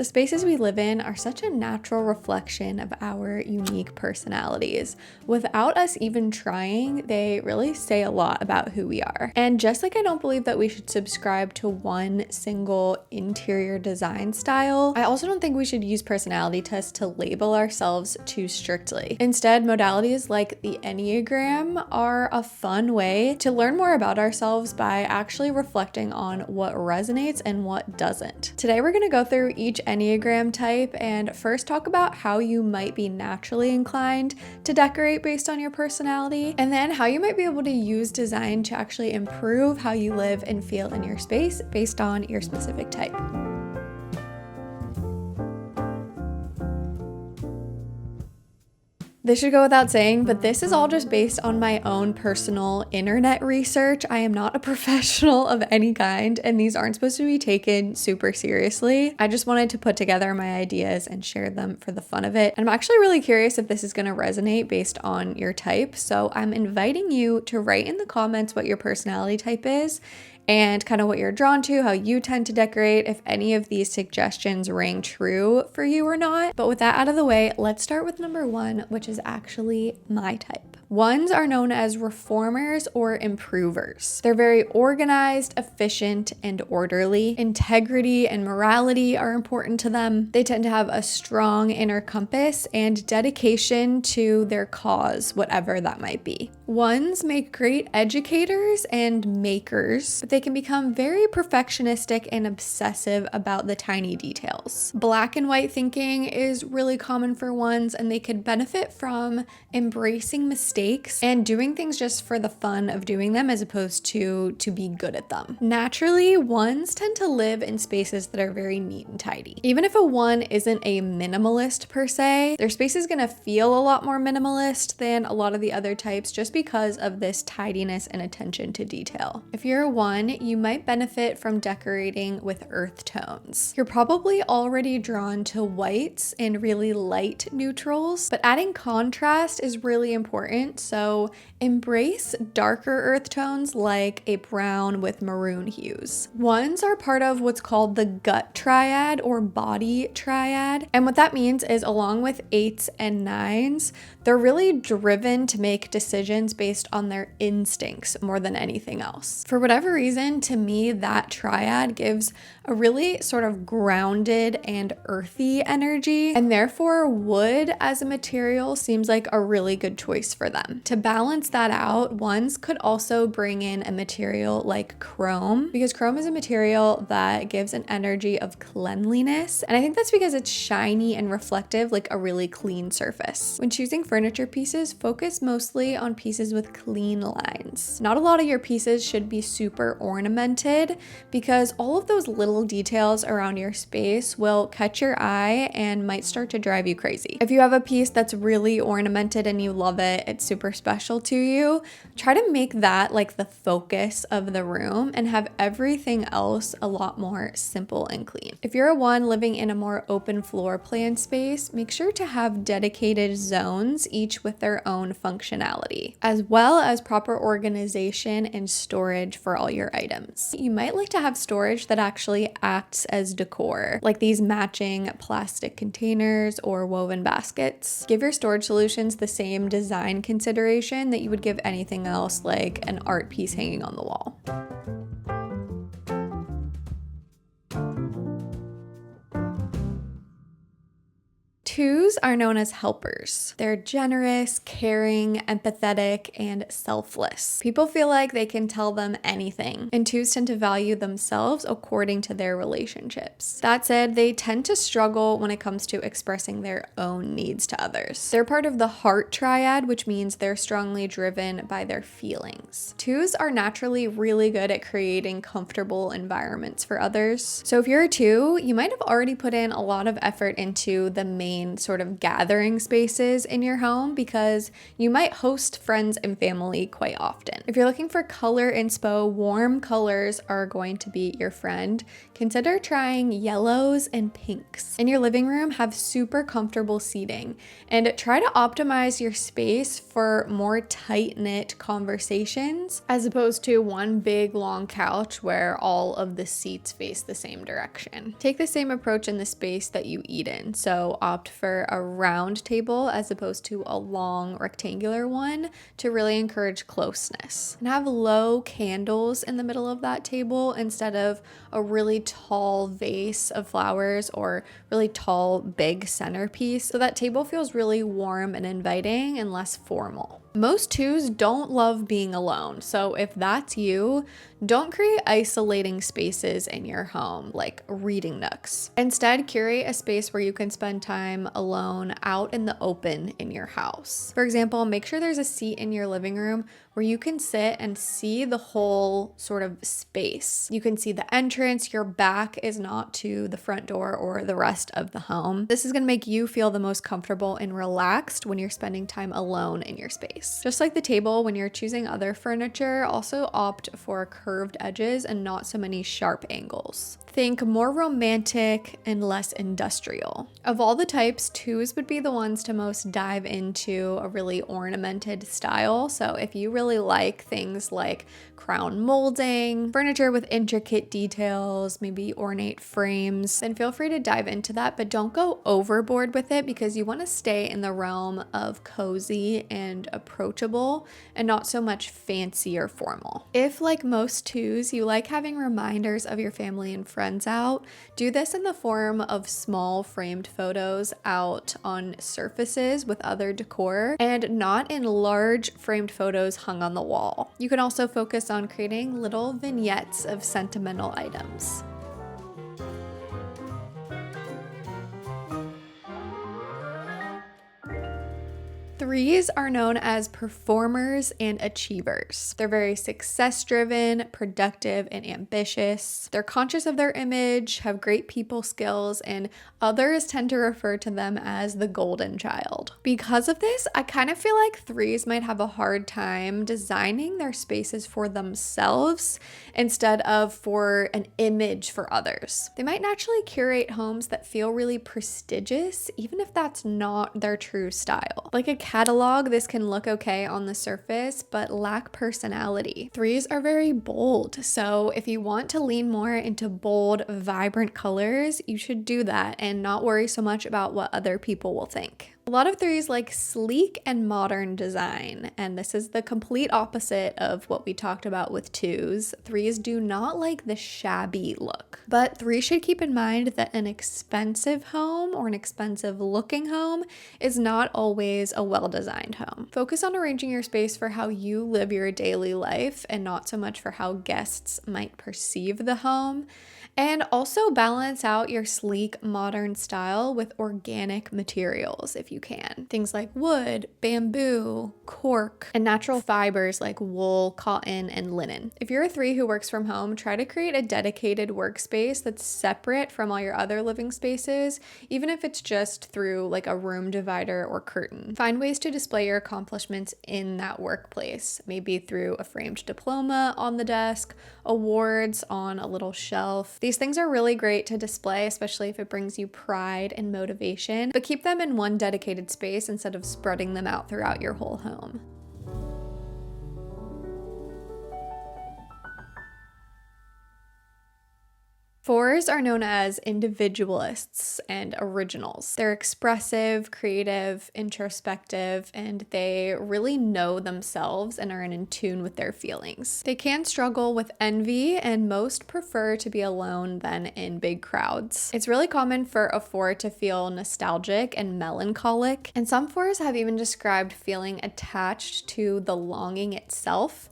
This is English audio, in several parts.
The spaces we live in are such a natural reflection of our unique personalities. Without us even trying, they really say a lot about who we are. And just like I don't believe that we should subscribe to one single interior design style, I also don't think we should use personality tests to label ourselves too strictly. Instead, modalities like the enneagram are a fun way to learn more about ourselves by actually reflecting on what resonates and what doesn't. Today, we're going to go through each enneagram type and first talk about how you might be naturally inclined to decorate based on your personality, and then how you might be able to use design to actually improve how you live and feel in your space based on your specific type. This should go without saying, but this is all just based on my own personal internet research. I am not a professional of any kind, and these aren't supposed to be taken super seriously. I just wanted to put together my ideas and share them for the fun of it. And I'm actually really curious if this is going to resonate based on your type. So I'm inviting you to write in the comments what your personality type is and kind of what you're drawn to, how you tend to decorate, if any of these suggestions ring true for you or not. But with that out of the way, let's start with number 1, which is actually my type. Ones are known as reformers or improvers. They're very organized, efficient, and orderly. Integrity and morality are important to them. They tend to have a strong inner compass and dedication to their cause, whatever that might be. Ones make great educators and makers, but they can become very perfectionistic and obsessive about the tiny details. Black and white thinking is really common for ones, and they could benefit from embracing mistakes and doing things just for the fun of doing them as opposed to be good at them. Naturally, ones tend to live in spaces that are very neat and tidy. Even if a one isn't a minimalist per se, their space is going to feel a lot more minimalist than a lot of the other types just because of this tidiness and attention to detail. If you're a one, you might benefit from decorating with earth tones. You're probably already drawn to whites and really light neutrals, but adding contrast is really important. So embrace darker earth tones like a brown with maroon hues. Ones are part of what's called the gut triad or body triad. And what that means is, along with 8s and 9s, they're really driven to make decisions based on their instincts more than anything else. For whatever reason, to me, that triad gives a really sort of grounded and earthy energy, and therefore wood as a material seems like a really good choice for them. To balance that out, ones could also bring in a material like chrome, because chrome is a material that gives an energy of cleanliness, and I think that's because it's shiny and reflective, like a really clean surface. When choosing furniture pieces, focus mostly on pieces with clean lines. Not a lot of your pieces should be super ornamented, because all of those little details around your space will catch your eye and might start to drive you crazy. If you have a piece that's really ornamented and you love it, it's super special to you, try to make that like the focus of the room and have everything else a lot more simple and clean. If you're a one living in a more open floor plan space, make sure to have dedicated zones, each with their own functionality, as well as proper organization and storage for all your items. You might like to have storage that actually acts as decor, like these matching plastic containers or woven baskets. Give your storage solutions the same design consideration that you would give anything else, like an art piece hanging on the wall. Twos are known as helpers. They're generous, caring, empathetic, and selfless. People feel like they can tell them anything, and twos tend to value themselves according to their relationships. That said, they tend to struggle when it comes to expressing their own needs to others. They're part of the heart triad, which means they're strongly driven by their feelings. Twos are naturally really good at creating comfortable environments for others. So if you're a two, you might have already put in a lot of effort into the main sort sort of gathering spaces in your home because you might host friends and family quite often. If you're looking for color inspo, warm colors are going to be your friend. Consider trying yellows and pinks. In your living room, have super comfortable seating and try to optimize your space for more tight-knit conversations as opposed to one big long couch where all of the seats face the same direction. Take the same approach in the space that you eat in. So opt for a round table as opposed to a long rectangular one to really encourage closeness. And have low candles in the middle of that table instead of a really tall vase of flowers or really tall big centerpiece, so that table feels really warm and inviting and less formal. Most twos don't love being alone, so if that's you, don't create isolating spaces in your home like reading nooks. Instead, curate a space where you can spend time alone out in the open in your house. For example, make sure there's a seat in your living room where you can sit and see the whole sort of space. You can see the entrance, your back is not to the front door or the rest of the home. This is gonna make you feel the most comfortable and relaxed when you're spending time alone in your space. Just like the table, when you're choosing other furniture, also opt for curved edges and not so many sharp angles. Think more romantic and less industrial. Of all the types, twos would be the ones to most dive into a really ornamented style. So if you really like things like crown molding, furniture with intricate details, maybe ornate frames, then feel free to dive into that, but don't go overboard with it because you want to stay in the realm of cozy and approachable and not so much fancy or formal. If, like most twos, you like having reminders of your family and friends out, do this in the form of small framed photos out on surfaces with other decor and not in large framed photos hung on the wall. You can also focus on creating little vignettes of sentimental items. Threes are known as performers and achievers. They're very success-driven, productive, and ambitious. They're conscious of their image, have great people skills, and others tend to refer to them as the golden child. Because of this, I kind of feel like threes might have a hard time designing their spaces for themselves instead of for an image for others. They might naturally curate homes that feel really prestigious, even if that's not their true style. Like a catalog, this can look okay on the surface, but lack personality. Threes are very bold, so if you want to lean more into bold, vibrant colors, you should do that and not worry so much about what other people will think. A lot of threes like sleek and modern design, and this is the complete opposite of what we talked about with twos. Threes do not like the shabby look, but threes should keep in mind that an expensive home or an expensive looking home is not always a well-designed home. Focus on arranging your space for how you live your daily life and not so much for how guests might perceive the home. And also balance out your sleek, modern style with organic materials if you can. Things like wood, bamboo, cork, and natural fibers like wool, cotton, and linen. If you're a three who works from home, try to create a dedicated workspace that's separate from all your other living spaces, even if it's just through like a room divider or curtain. Find ways to display your accomplishments in that workplace, maybe through a framed diploma on the desk, awards on a little shelf. These things are really great to display, especially if it brings you pride and motivation, but keep them in one dedicated space instead of spreading them out throughout your whole home. Fours are known as individualists and originals. They're expressive, creative, introspective, and they really know themselves and are in tune with their feelings. They can struggle with envy and most prefer to be alone than in big crowds. It's really common for a four to feel nostalgic and melancholic, and some fours have even described feeling attached to the longing itself,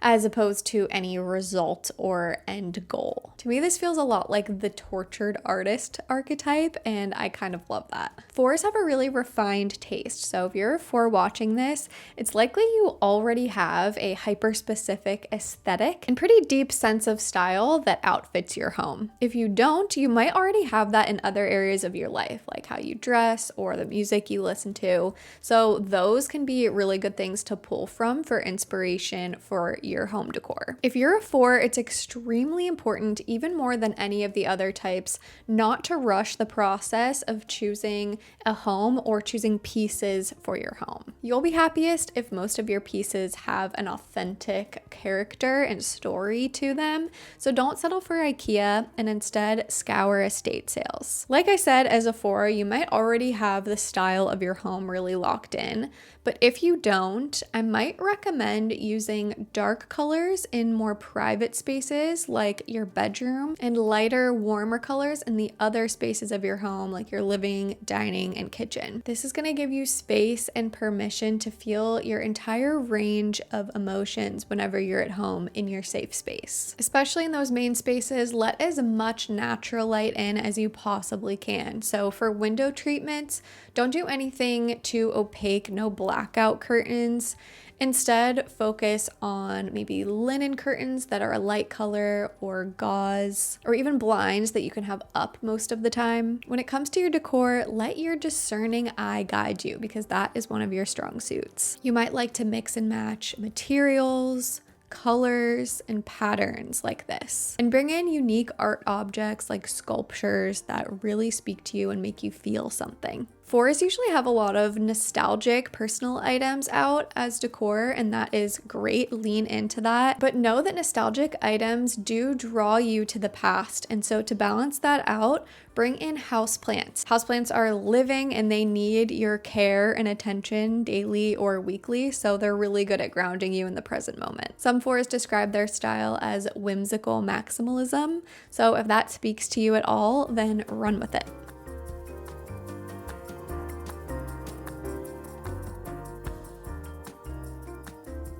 as opposed to any result or end goal. To me, this feels a lot like the tortured artist archetype, and I kind of love that. 4s have a really refined taste. So if you're a 4 watching this, it's likely you already have a hyper-specific aesthetic and pretty deep sense of style that outfits your home. If you don't, you might already have that in other areas of your life, like how you dress or the music you listen to. So those can be really good things to pull from for inspiration for your home decor. If you're a 4, it's extremely important, even more than any of the other types, not to rush the process of choosing a home or choosing pieces for your home. You'll be happiest if most of your pieces have an authentic character and story to them. So don't settle for IKEA and instead scour estate sales. Like I said, as a 4, you might already have the style of your home really locked in, but if you don't, I might recommend using dark colors in more private spaces like your bedroom and lighter, warmer colors in the other spaces of your home like your living, dining, and kitchen. This is going to give you space and permission to feel your entire range of emotions whenever you're at home in your safe space. Especially in those main spaces, let as much natural light in as you possibly can. So for window treatments, don't do anything too opaque, no blackout curtains. Instead, focus on maybe linen curtains that are a light color or gauze, or even blinds that you can have up most of the time. When it comes to your decor, let your discerning eye guide you because that is one of your strong suits. You might like to mix and match materials, colors, and patterns like this. And bring in unique art objects like sculptures that really speak to you and make you feel something. 4s usually have a lot of nostalgic personal items out as decor, and that is great. Lean into that. But know that nostalgic items do draw you to the past. And so to balance that out, bring in houseplants. Houseplants are living and they need your care and attention daily or weekly, so they're really good at grounding you in the present moment. Some 4s describe their style as whimsical maximalism. So if that speaks to you at all, then run with it.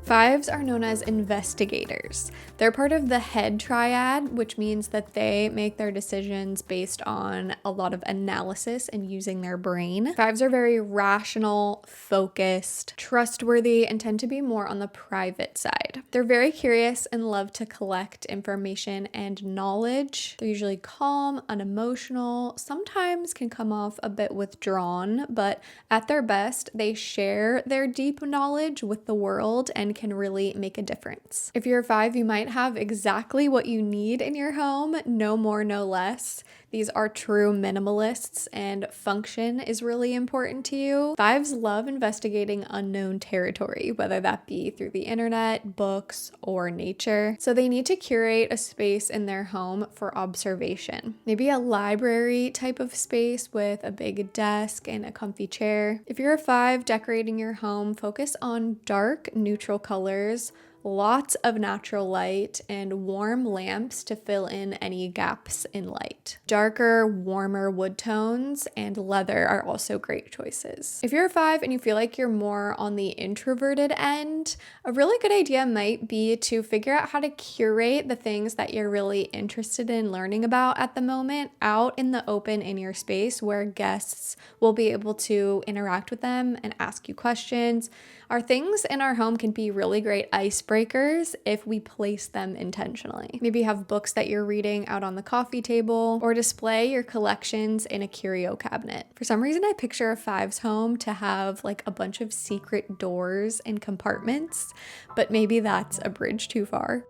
5s are known as investigators. They're part of the head triad, which means that they make their decisions based on a lot of analysis and using their brain. 5s are very rational, focused, trustworthy, and tend to be more on the private side. They're very curious and love to collect information and knowledge. They're usually calm, unemotional, sometimes can come off a bit withdrawn, but at their best, they share their deep knowledge with the world and can really make a difference. If you're a 5, you might have exactly what you need in your home, no more, no less. These are true minimalists, and function is really important to you. 5s love investigating unknown territory, whether that be through the internet, books, or nature. So they need to curate a space in their home for observation. Maybe a library type of space with a big desk and a comfy chair. If you're a 5, decorating your home, focus on dark, neutral colors, lots of natural light, and warm lamps to fill in any gaps in light. Darker, warmer wood tones and leather are also great choices. If you're a 5 and you feel like you're more on the introverted end, a really good idea might be to figure out how to curate the things that you're really interested in learning about at the moment out in the open in your space where guests will be able to interact with them and ask you questions. Our things in our home can be really great icebreakers if we place them intentionally. Maybe have books that you're reading out on the coffee table or display your collections in a curio cabinet. For some reason, I picture a 5's home to have like a bunch of secret doors and compartments, but maybe that's a bridge too far.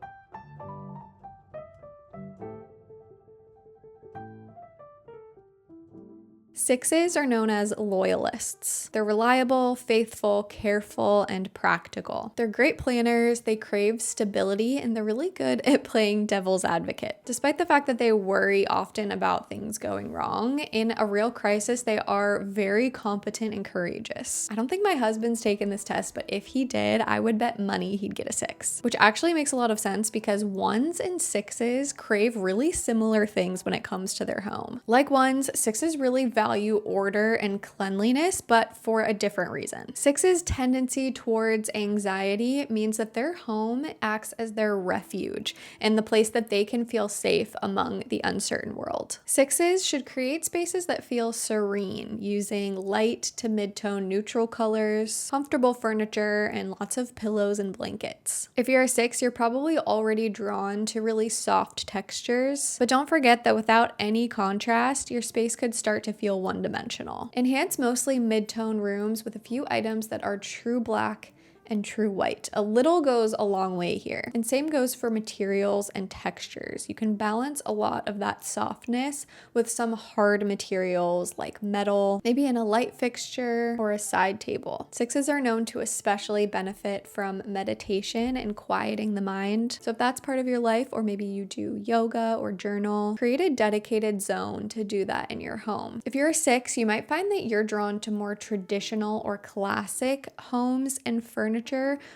6s are known as loyalists. They're reliable, faithful, careful, and practical. They're great planners, they crave stability, and they're really good at playing devil's advocate. Despite the fact that they worry often about things going wrong, in a real crisis, they are very competent and courageous. I don't think my husband's taken this test, but if he did, I would bet money he'd get a 6, which actually makes a lot of sense because 1s and 6s crave really similar things when it comes to their home. Like 1s, 6s really value value order and cleanliness, but for a different reason. 6's tendency towards anxiety means that their home acts as their refuge and the place that they can feel safe among the uncertain world. 6's should create spaces that feel serene, using light to mid-tone neutral colors, comfortable furniture, and lots of pillows and blankets. If you're a 6, you're probably already drawn to really soft textures, but don't forget that without any contrast, your space could start to feel one-dimensional. Enhance mostly mid-tone rooms with a few items that are true black and true white. A little goes a long way here. And same goes for materials and textures. You can balance a lot of that softness with some hard materials like metal, maybe in a light fixture or a side table. 6's are known to especially benefit from meditation and quieting the mind. So if that's part of your life, or maybe you do yoga or journal, create a dedicated zone to do that in your home. If you're a 6, you might find that you're drawn to more traditional or classic homes and furniture,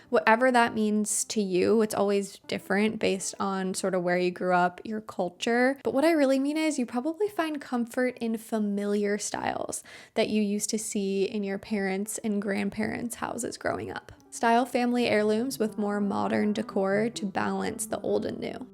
whatever that means to you. It's always different based on sort of where you grew up, your culture. But what I really mean is you probably find comfort in familiar styles that you used to see in your parents' and grandparents' houses growing up. Style family heirlooms with more modern decor to balance the old and new.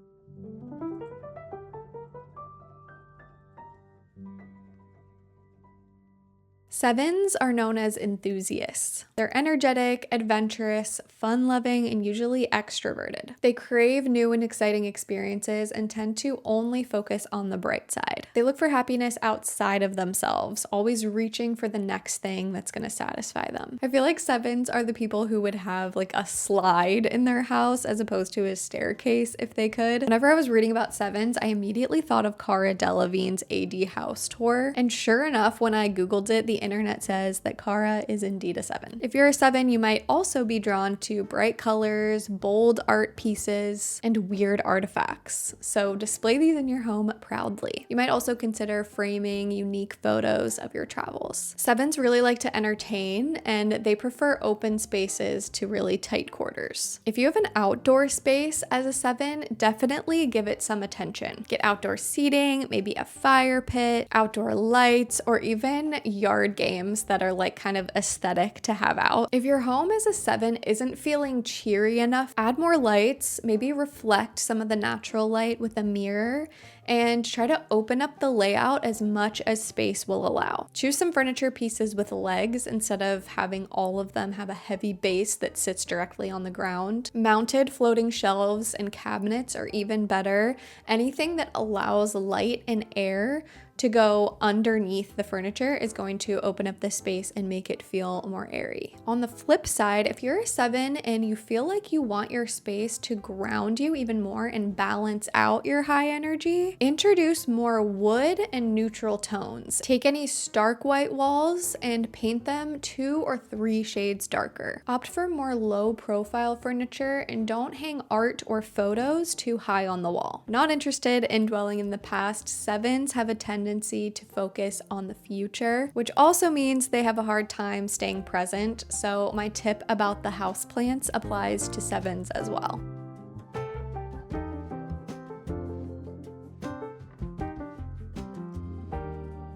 7's are known as enthusiasts. They're energetic, adventurous, fun-loving, and usually extroverted. They crave new and exciting experiences and tend to only focus on the bright side. They look for happiness outside of themselves, always reaching for the next thing that's going to satisfy them. I feel like 7's are the people who would have like a slide in their house as opposed to a staircase if they could. Whenever I was reading about 7's, I immediately thought of Cara Delevingne's AD house tour. And sure enough, when I Googled it, the internet says that Cara is indeed a 7. If you're a 7, you might also be drawn to bright colors, bold art pieces, and weird artifacts. So display these in your home proudly. You might also consider framing unique photos of your travels. 7's really like to entertain, and they prefer open spaces to really tight quarters. If you have an outdoor space as a 7, definitely give it some attention. Get outdoor seating, maybe a fire pit, outdoor lights, or even yard games that are like kind of aesthetic to have out. If your home as a 7 isn't feeling cheery enough, add more lights, maybe reflect some of the natural light with a mirror, and try to open up the layout as much as space will allow. Choose some furniture pieces with legs instead of having all of them have a heavy base that sits directly on the ground. Mounted floating shelves and cabinets are even better. Anything that allows light and air to go underneath the furniture is going to open up the space and make it feel more airy. On the flip side, if you're a 7 and you feel like you want your space to ground you even more and balance out your high energy, introduce more wood and neutral tones. Take any stark white walls and paint them 2 or 3 shades darker. Opt for more low profile furniture and don't hang art or photos too high on the wall. Not interested in dwelling in the past, 7's have a tendency to focus on the future, which also means they have a hard time staying present. So my tip about the houseplants applies to 7's as well.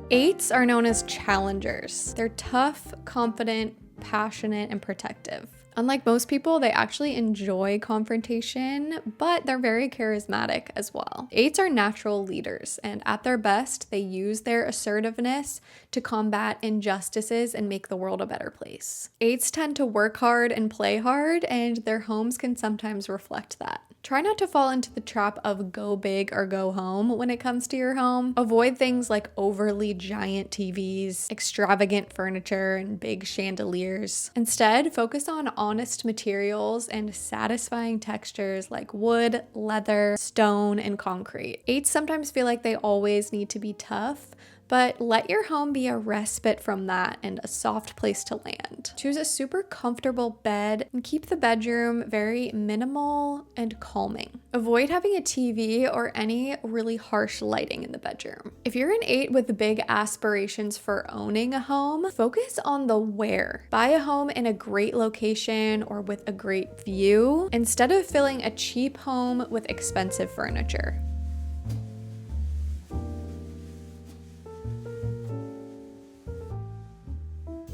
8's are known as challengers. They're tough, confident, passionate, and protective. Unlike most people, they actually enjoy confrontation, but they're very charismatic as well. 8's are natural leaders, and at their best, they use their assertiveness to combat injustices and make the world a better place. 8's tend to work hard and play hard, and their homes can sometimes reflect that. Try not to fall into the trap of go big or go home when it comes to your home. Avoid things like overly giant TVs, extravagant furniture, and big chandeliers. Instead, focus on honest materials and satisfying textures like wood, leather, stone, and concrete. 8's sometimes feel like they always need to be tough, but let your home be a respite from that and a soft place to land. Choose a super comfortable bed and keep the bedroom very minimal and calming. Avoid having a TV or any really harsh lighting in the bedroom. If you're an 8 with big aspirations for owning a home, focus on the where. Buy a home in a great location or with a great view instead of filling a cheap home with expensive furniture.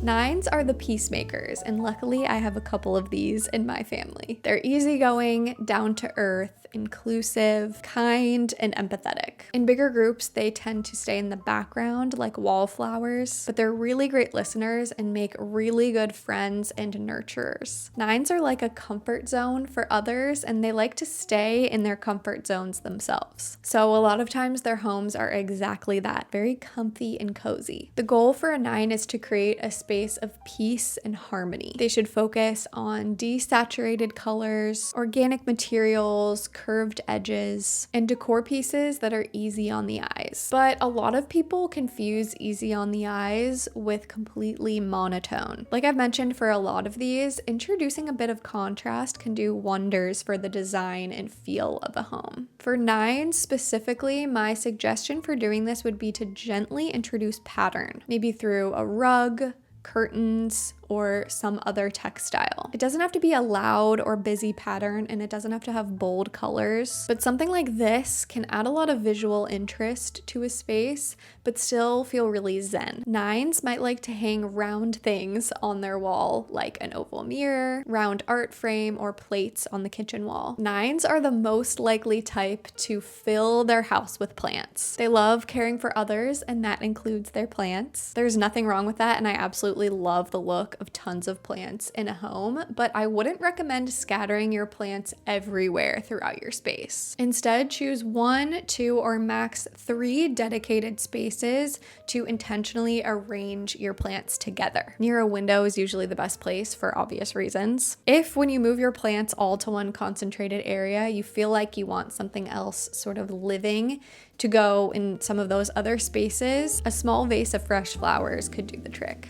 Nines are the peacemakers, and luckily I have a couple of these in my family. They're easygoing, down to earth, inclusive, kind, and empathetic. In bigger groups, they tend to stay in the background like wallflowers, but they're really great listeners and make really good friends and nurturers. Nines are like a comfort zone for others, and they like to stay in their comfort zones themselves. So a lot of times their homes are exactly that, very comfy and cozy. The goal for a nine is to create a space of peace and harmony. They should focus on desaturated colors, organic materials, curved edges, and decor pieces that are easy on the eyes. But a lot of people confuse easy on the eyes with completely monotone. Like I've mentioned, for a lot of these, introducing a bit of contrast can do wonders for the design and feel of a home. For nines specifically, my suggestion for doing this would be to gently introduce pattern, maybe through a rug, curtains, or some other textile. It doesn't have to be a loud or busy pattern, and it doesn't have to have bold colors, but something like this can add a lot of visual interest to a space, but still feel really zen. Nines might like to hang round things on their wall, like an oval mirror, round art frame, or plates on the kitchen wall. Nines are the most likely type to fill their house with plants. They love caring for others, and that includes their plants. There's nothing wrong with that, and I absolutely love the look of tons of plants in a home, but I wouldn't recommend scattering your plants everywhere throughout your space. Instead, choose 1, 2, or max 3 dedicated spaces to intentionally arrange your plants together. Near a window is usually the best place for obvious reasons. If when you move your plants all to one concentrated area, you feel like you want something else sort of living to go in some of those other spaces, a small vase of fresh flowers could do the trick.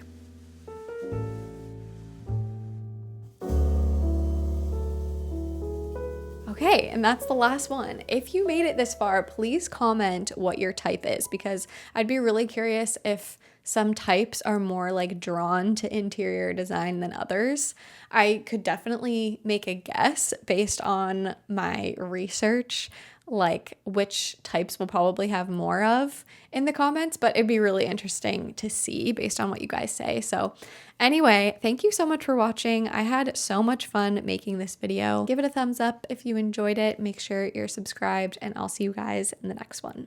Okay, and that's the last one. If you made it this far, please comment what your type is, because I'd be really curious if some types are more like drawn to interior design than others. I could definitely make a guess based on my research, like which types we'll probably have more of in the comments, but it'd be really interesting to see based on what you guys say. So anyway, thank you so much for watching. I had so much fun making this video. Give it a thumbs up if you enjoyed it. Make sure you're subscribed, and I'll see you guys in the next one.